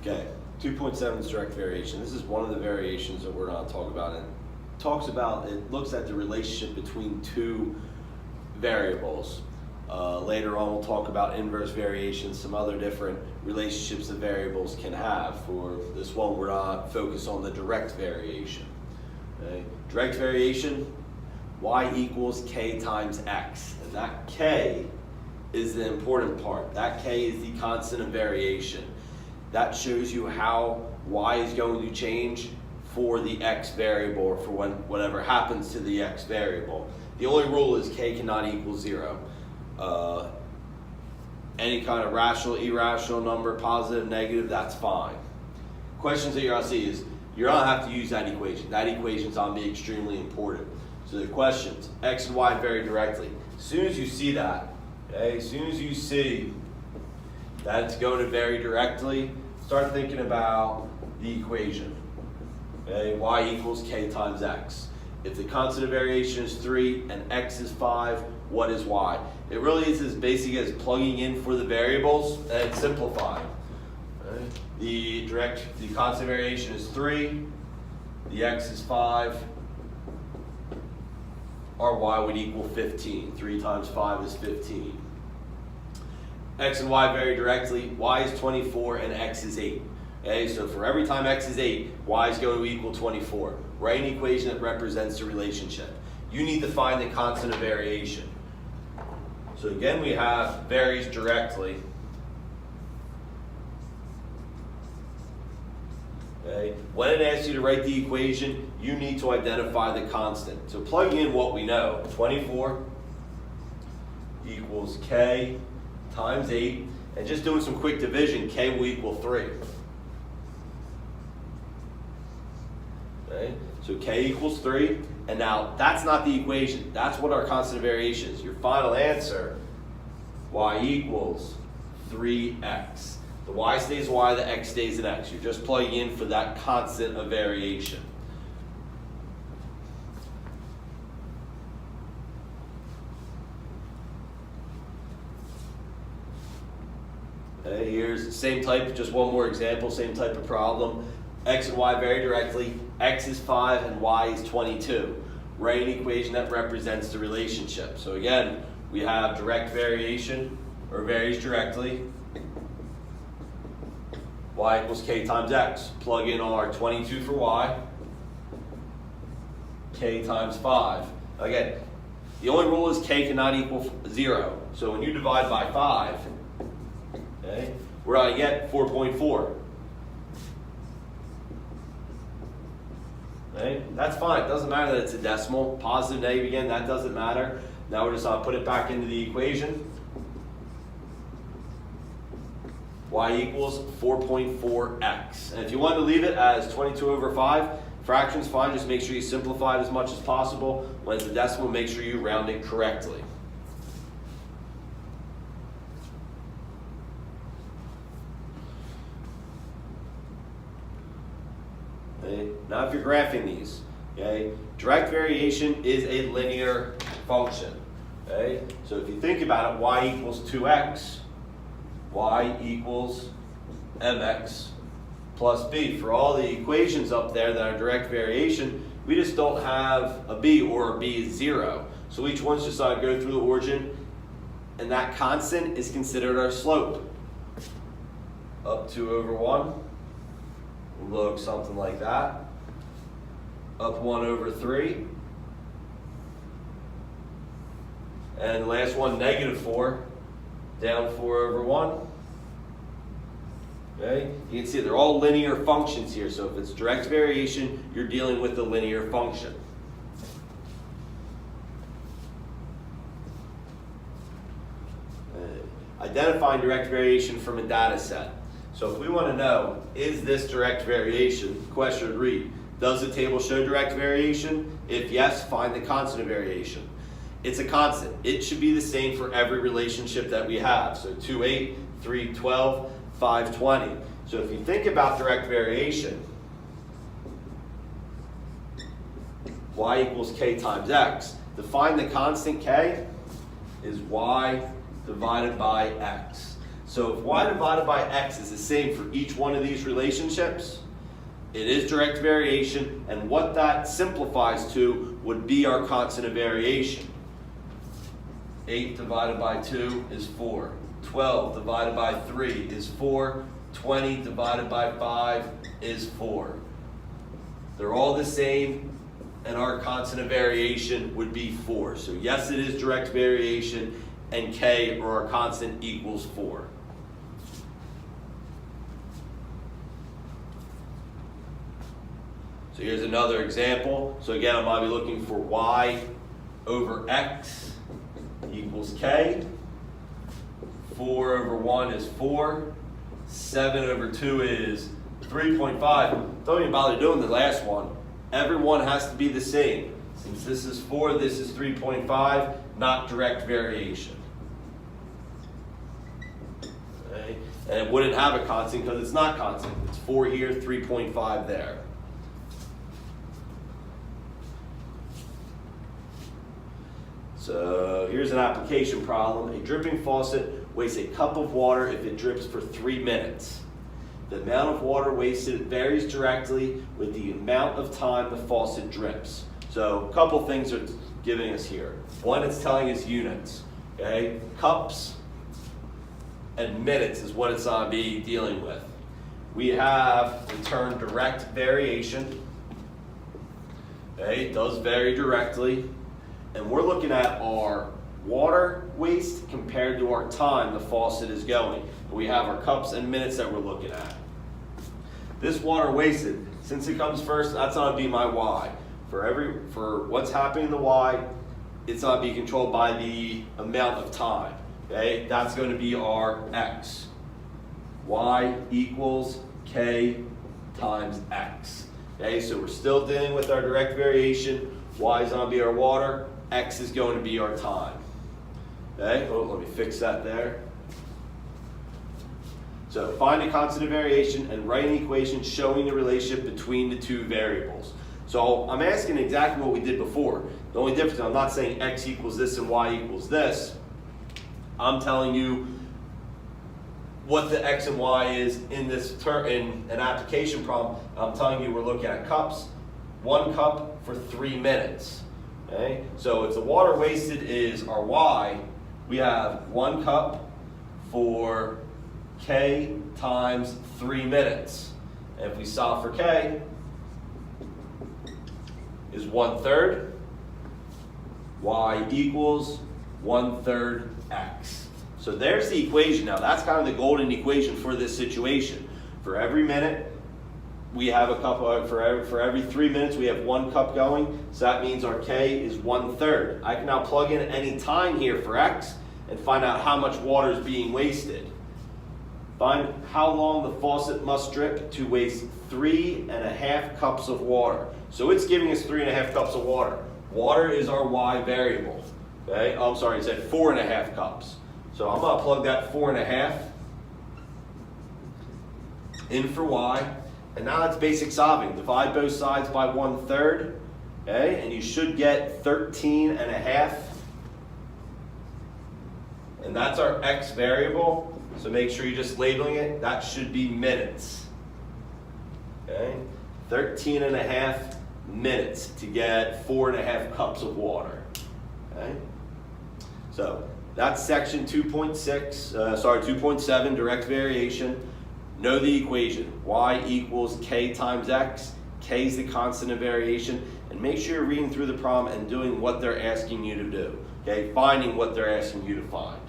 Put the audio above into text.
Okay, 2.7 is direct variation. This is one of the variations that we're going to talk about. It looks at the relationship between two variables. Later on we'll talk about inverse variation, some other different relationships that variables can have. For this one, we're not focused on the direct variation. Okay? Direct variation, y equals k times x. And that k is the important part. That k is the constant of variation. That shows you how y is going to change for the x variable, or for whatever happens to the x variable. The only rule is k cannot equal 0. Any kind of rational, irrational number, positive, negative, that's fine. Questions that you're going to see is, you're going to have to use that equation. That equation's going to be extremely important. So the questions, x and y vary directly. As soon as you see that, okay, as soon as you see that it's going to vary directly, start thinking about the equation. Okay, y equals k times x. If the constant of variation is 3 and x is 5, what is y? It really is as basic as plugging in for the variables and simplifying. Okay. The constant variation is 3, the x is 5, our y would equal 15. 3 times 5 is 15. X and y vary directly. Y is 24 and x is 8. Okay, so for every time x is 8, y is going to equal 24. Write an equation that represents the relationship. You need to find the constant of variation. So again, we have varies directly. Okay. When it asks you to write the equation, you need to identify the constant. So plugging in what we know, 24 equals k times 8, and just doing some quick division, k will equal 3. Okay. So k equals 3, and now that's not the equation. That's what our constant of variation is. Your final answer, y equals 3x. The y stays y, the x stays an x. You're just plugging in for that constant of variation. Okay, here's the same type, just one more example, same type of problem. X and y vary directly. X is 5 and y is 22. Write an equation that represents the relationship. So again, we have direct variation, or varies directly. Y equals k times x. Plug in our 22 for y. K times 5. Again, the only rule is k cannot equal 0. So when you divide by 5, okay, we're going to get 4.4. Okay, that's fine. It doesn't matter that it's a decimal. Positive, negative, again, that doesn't matter. Now we're just going to put it back into the equation. Y equals 4.4x. And if you want to leave it as 22 over 5, fraction's fine. Just make sure you simplify it as much as possible. When it's a decimal, make sure you round it correctly. Okay. Now if you're graphing these, okay, direct variation is a linear function. Okay? So if you think about it, y equals 2x, y equals mx plus b. For all the equations up there that are direct variation, we just don't have a b, or a b is 0. So each one's just going to go through the origin, and that constant is considered our slope. Up 2 over 1 will look something like that. Up 1 over 3. And the last one, negative 4. Down 4 over 1. Okay? You can see they're all linear functions here. So if it's direct variation, you're dealing with the linear function. Identifying direct variation from a data set. So if we want to know, is this direct variation? The question would read, does the table show direct variation? If yes, find the constant of variation. It's a constant. It should be the same for every relationship that we have. So 2, 8, 3, 12, 5, 20. So if you think about direct variation, y equals k times x. To find the constant k is y divided by x. So if y divided by x is the same for each one of these relationships, it is direct variation, and what that simplifies to would be our constant of variation. 8 divided by 2 is 4. 12 divided by 3 is 4. 20 divided by 5 is 4. They're all the same, and our constant of variation would be 4. So yes, it is direct variation, and k, or our constant, equals 4. So here's another example. So again, I might be looking for y over x equals k. 4 over 1 is 4. 7 over 2 is 3.5. Don't even bother doing the last one. Everyone has to be the same. Since this is 4, this is 3.5, not direct variation. Okay. And it wouldn't have a constant because it's not constant. It's 4 here, 3.5 there. So here's an application problem. A dripping faucet wastes a cup of water if it drips for 3 minutes. The amount of water wasted varies directly with the amount of time the faucet drips. So a couple things are giving us here. One, it's telling us units. Okay, cups and minutes is what it's going to be dealing with. We have the term direct variation. Okay, it does vary directly. And we're looking at our water waste compared to our time the faucet is going. We have our cups and minutes that we're looking at. This water wasted, since it comes first, that's going to be my y. For what's happening in the y, it's going to be controlled by the amount of time. Okay, that's going to be our x. Y equals k times x. Okay, so we're still dealing with our direct variation. Y is going to be our water. X is going to be our time. Okay, oh, let me fix that there. So find a constant of variation and write an equation showing the relationship between the two variables. So I'm asking exactly what we did before. The only difference, I'm not saying x equals this and y equals this. I'm telling you what the x and y is in this term in an application problem. I'm telling you we're looking at cups. 1 cup for 3 minutes. Okay? So if the water wasted is our y, we have 1 cup for k times 3 minutes. And if we solve for k, is 1/3. Y equals 1/3 x. So there's the equation now. That's kind of the golden equation for this situation. For every minute, we have a cup for every 3 minutes we have 1 cup going, so that means our k is 1/3. I can now plug in any time here for x and find out how much water is being wasted. Find how long the faucet must drip to waste 3.5 cups of water. So it's giving us 3.5 cups of water. Water is our y variable. Okay, oh, I'm sorry, it said 4.5 cups. So I'm going to plug that 4.5 in for y. And now that's basic solving. Divide both sides by 1/3, okay? And you should get 13.5. And that's our x variable. So make sure you're just labeling it. That should be minutes. Okay? 13.5 minutes to get 4.5 cups of water. Okay? So that's section 2.7, direct variation. Know the equation. Y equals k times x. K is the constant of variation. And make sure you're reading through the problem and doing what they're asking you to do. Okay? Finding what they're asking you to find.